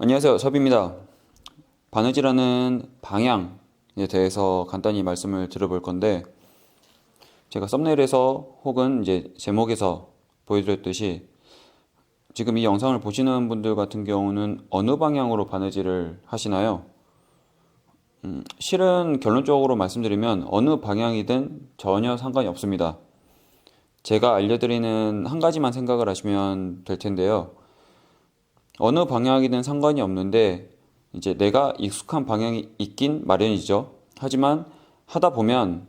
안녕하세요. 섭입니다. 바느질하는 방향에 대해서 간단히 말씀을 드려볼 건데, 제가 썸네일에서 혹은 이제 제목에서 보여드렸듯이 지금 이 영상을 보시는 분들 같은 경우는 어느 방향으로 바느질을 하시나요? 실은 결론적으로 말씀드리면 어느 방향이든 전혀 상관이 없습니다. 제가 알려드리는 한 가지만 생각을 하시면 될 텐데요. 어느 방향이든 상관이 없는데 이제 내가 익숙한 방향이 있긴 마련이죠. 하지만 하다 보면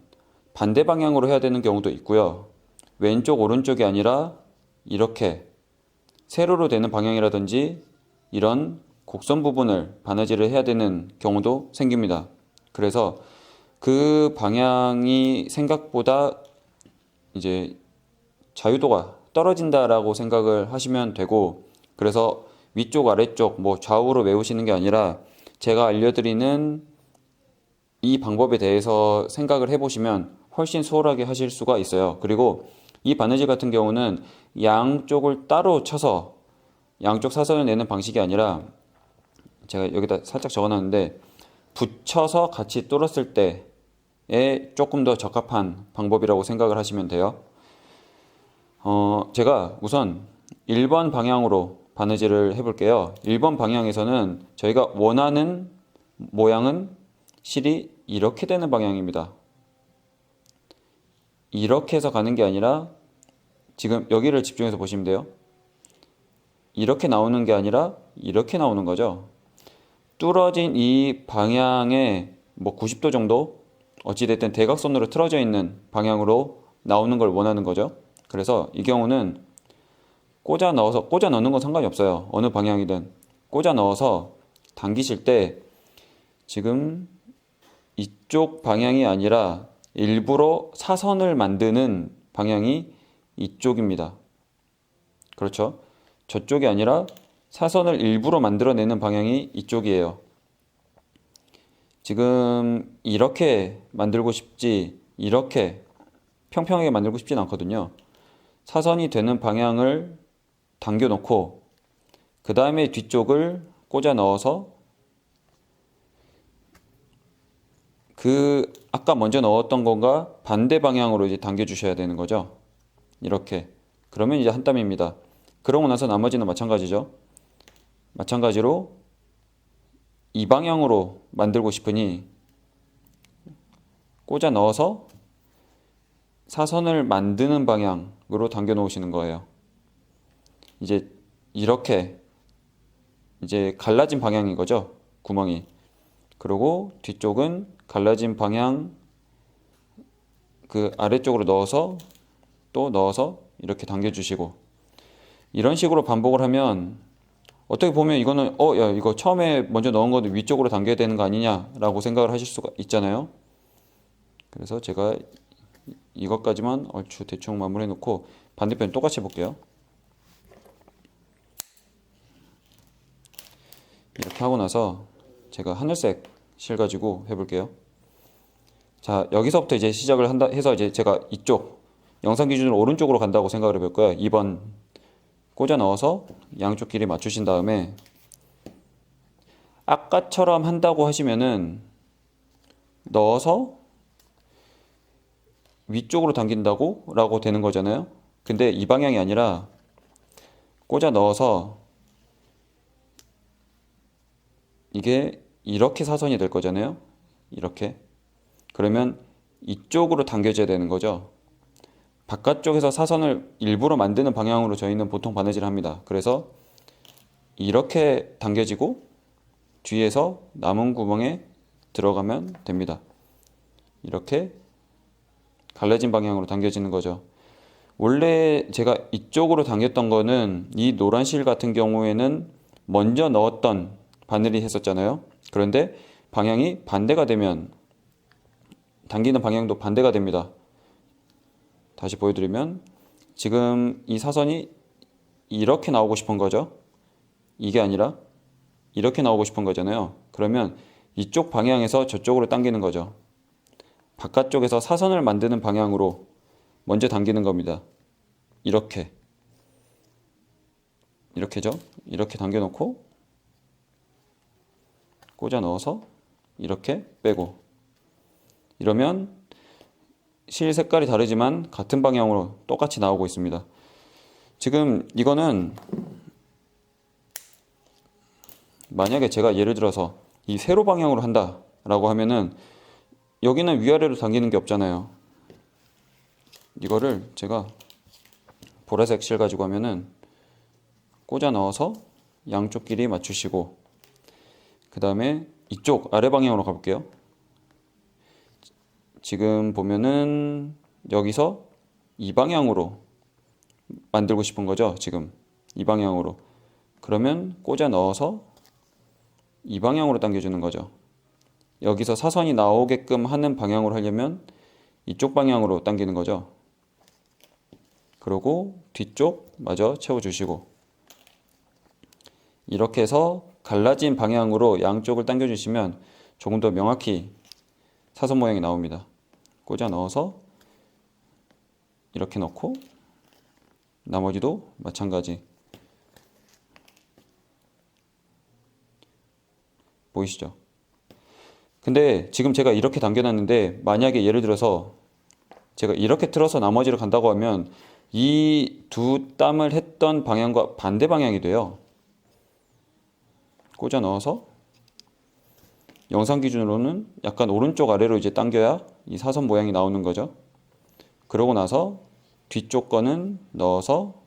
반대 방향으로 해야 되는 경우도 있고요. 왼쪽 오른쪽이 아니라 이렇게 세로로 되는 방향이라든지 이런 곡선 부분을 바느질을 해야 되는 경우도 생깁니다. 그래서 그 방향이 생각보다 이제 자유도가 떨어진다라고 생각을 하시면 되고, 그래서 위쪽 아래쪽 뭐 좌우로 외우시는 게 아니라 제가 알려드리는 이 방법에 대해서 생각을 해보시면 훨씬 수월하게 하실 수가 있어요. 그리고 이 바느질 같은 경우는 양쪽을 따로 쳐서 양쪽 사선을 내는 방식이 아니라, 제가 여기다 살짝 적어놨는데, 붙여서 같이 뚫었을 때에 조금 더 적합한 방법이라고 생각을 하시면 돼요. 제가 우선 1번 방향으로 바느질을 해볼게요. 1번 방향에서는 저희가 원하는 모양은 실이 이렇게 되는 방향입니다. 이렇게 해서 가는 게 아니라, 지금 여기를 집중해서 보시면 돼요. 이렇게 나오는 게 아니라 이렇게 나오는 거죠. 뚫어진 이 방향에 뭐 90도 정도, 어찌됐든 대각선으로 틀어져 있는 방향으로 나오는 걸 원하는 거죠. 그래서 이 경우는 꽂아 넣는 건 상관이 없어요. 어느 방향이든 꽂아 넣어서 당기실 때 지금 이쪽 방향이 아니라 일부러 사선을 만드는 방향이 이쪽입니다. 그렇죠? 저쪽이 아니라 사선을 일부러 만들어내는 방향이 이쪽이에요. 지금 이렇게 만들고 싶지, 이렇게 평평하게 만들고 싶진 않거든요. 사선이 되는 방향을 당겨 놓고 그 다음에 뒤쪽을 꽂아 넣어서 그 아까 먼저 넣었던 건가 반대 방향으로 이제 당겨 주셔야 되는 거죠. 이렇게. 그러면 이제 한 땀입니다. 그러고 나서 나머지는 마찬가지죠. 마찬가지로 이 방향으로 만들고 싶으니 꽂아 넣어서 사선을 만드는 방향으로 당겨 놓으시는 거예요. 이제 이렇게 이제 갈라진 방향인 거죠. 구멍이. 그리고 뒤쪽은 갈라진 방향 그 아래쪽으로 넣어서 또 넣어서 이렇게 당겨 주시고, 이런 식으로 반복을 하면 어떻게 보면 이거는 야 이거 처음에 먼저 넣은 것도 위쪽으로 당겨야 되는 거 아니냐라고 생각을 하실 수가 있잖아요. 그래서 제가 이것까지만 얼추 대충 마무리해 놓고 반대편 똑같이 해볼게요. 이렇게 하고 나서 제가 하늘색 실 가지고 해볼게요. 자, 여기서부터 이제 시작을 한다 해서 이제 제가 이쪽 영상 기준으로 오른쪽으로 간다고 생각을 해볼 거예요. 2번 꽂아 넣어서 양쪽 길이 맞추신 다음에 아까처럼 한다고 하시면은 넣어서 위쪽으로 당긴다고 라고 되는 거잖아요. 근데 이 방향이 아니라 꽂아 넣어서 이게 이렇게 사선이 될 거잖아요. 이렇게. 그러면 이쪽으로 당겨져야 되는 거죠. 바깥쪽에서 사선을 일부러 만드는 방향으로 저희는 보통 바느질을 합니다. 그래서 이렇게 당겨지고 뒤에서 남은 구멍에 들어가면 됩니다. 이렇게 갈라진 방향으로 당겨지는 거죠. 원래 제가 이쪽으로 당겼던 거는 이 노란 실 같은 경우에는 먼저 넣었던 바늘이 했었잖아요. 그런데 방향이 반대가 되면 당기는 방향도 반대가 됩니다. 다시 보여드리면 지금 이 사선이 이렇게 나오고 싶은 거죠. 이게 아니라 이렇게 나오고 싶은 거잖아요. 그러면 이쪽 방향에서 저쪽으로 당기는 거죠. 바깥쪽에서 사선을 만드는 방향으로 먼저 당기는 겁니다. 이렇게죠. 이렇게 당겨 놓고 꽂아 넣어서 이렇게 빼고, 이러면 실 색깔이 다르지만 같은 방향으로 똑같이 나오고 있습니다. 지금 이거는 만약에 제가 예를 들어서 이 세로 방향으로 한다 라고 하면은 여기는 위아래로 당기는 게 없잖아요. 이거를 제가 보라색 실 가지고 하면은 꽂아 넣어서 양쪽 길이 맞추시고, 그 다음에 이쪽 아래 방향으로 가볼게요. 지금 보면은 여기서 이 방향으로 만들고 싶은 거죠. 지금 이 방향으로. 그러면 꽂아 넣어서 이 방향으로 당겨주는 거죠. 여기서 사선이 나오게끔 하는 방향으로 하려면 이쪽 방향으로 당기는 거죠. 그리고 뒤쪽 마저 채워주시고, 이렇게 해서 갈라진 방향으로 양쪽을 당겨주시면 조금 더 명확히 사선 모양이 나옵니다. 꽂아 넣어서 이렇게 넣고, 나머지도 마찬가지. 보이시죠? 근데 지금 제가 이렇게 당겨놨는데 만약에 예를 들어서 제가 이렇게 틀어서 나머지를 간다고 하면 이 두 땀을 했던 방향과 반대 방향이 돼요. 꽂아 넣어서 영상 기준으로는 약간 오른쪽 아래로 이제 당겨야 이 사선 모양이 나오는 거죠. 그러고 나서 뒤쪽 거는 넣어서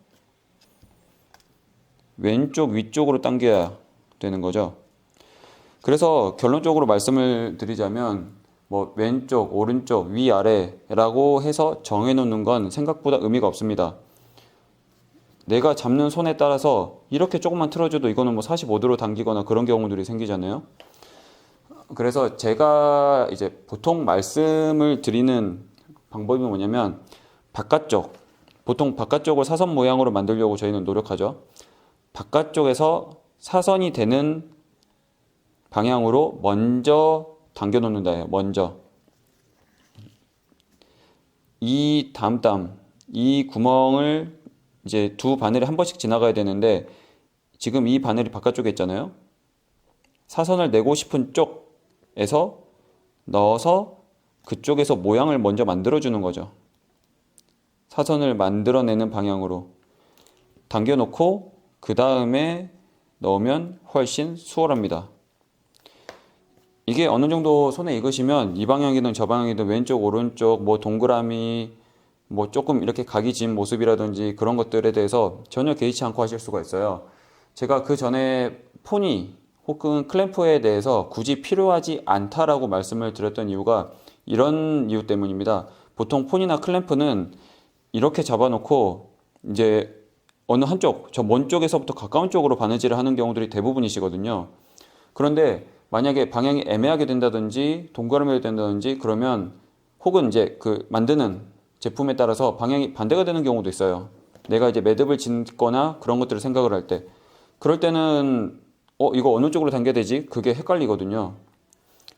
왼쪽 위쪽으로 당겨야 되는 거죠. 그래서 결론적으로 말씀을 드리자면 뭐 왼쪽, 오른쪽, 위아래라고 해서 정해놓는 건 생각보다 의미가 없습니다. 내가 잡는 손에 따라서 이렇게 조금만 틀어줘도 이거는 뭐 45도로 당기거나 그런 경우들이 생기잖아요. 그래서 제가 이제 보통 말씀을 드리는 방법이 뭐냐면 바깥쪽, 보통 바깥쪽을 사선 모양으로 만들려고 저희는 노력하죠. 바깥쪽에서 사선이 되는 방향으로 먼저 당겨 놓는다예요. 먼저 이 다음 이 구멍을 이제 두 바늘이 한 번씩 지나가야 되는데 지금 이 바늘이 바깥쪽에 있잖아요. 사선을 내고 싶은 쪽에서 넣어서 그쪽에서 모양을 먼저 만들어 주는 거죠. 사선을 만들어내는 방향으로 당겨 놓고 그 다음에 넣으면 훨씬 수월합니다. 이게 어느 정도 손에 익으시면 이 방향이든 저 방향이든 왼쪽 오른쪽 뭐 동그라미 뭐 조금 이렇게 각이 진 모습이라든지 그런 것들에 대해서 전혀 개의치 않고 하실 수가 있어요. 제가 그 전에 포니 혹은 클램프에 대해서 굳이 필요하지 않다라고 말씀을 드렸던 이유가 이런 이유 때문입니다. 보통 포니나 클램프는 이렇게 잡아놓고 이제 어느 한쪽, 저 먼 쪽에서부터 가까운 쪽으로 바느질을 하는 경우들이 대부분이시거든요. 그런데 만약에 방향이 애매하게 된다든지 동그라미가 된다든지 그러면 혹은 이제 그 만드는 제품에 따라서 방향이 반대가 되는 경우도 있어요. 내가 이제 매듭을 짓거나 그런 것들을 생각을 할 때 그럴 때는 이거 어느 쪽으로 당겨야 되지? 그게 헷갈리거든요.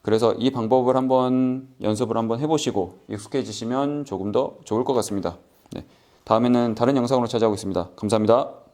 그래서 이 방법을 한번 연습을 한번 해보시고 익숙해지시면 조금 더 좋을 것 같습니다. 네. 다음에는 다른 영상으로 찾아오겠습니다. 감사합니다.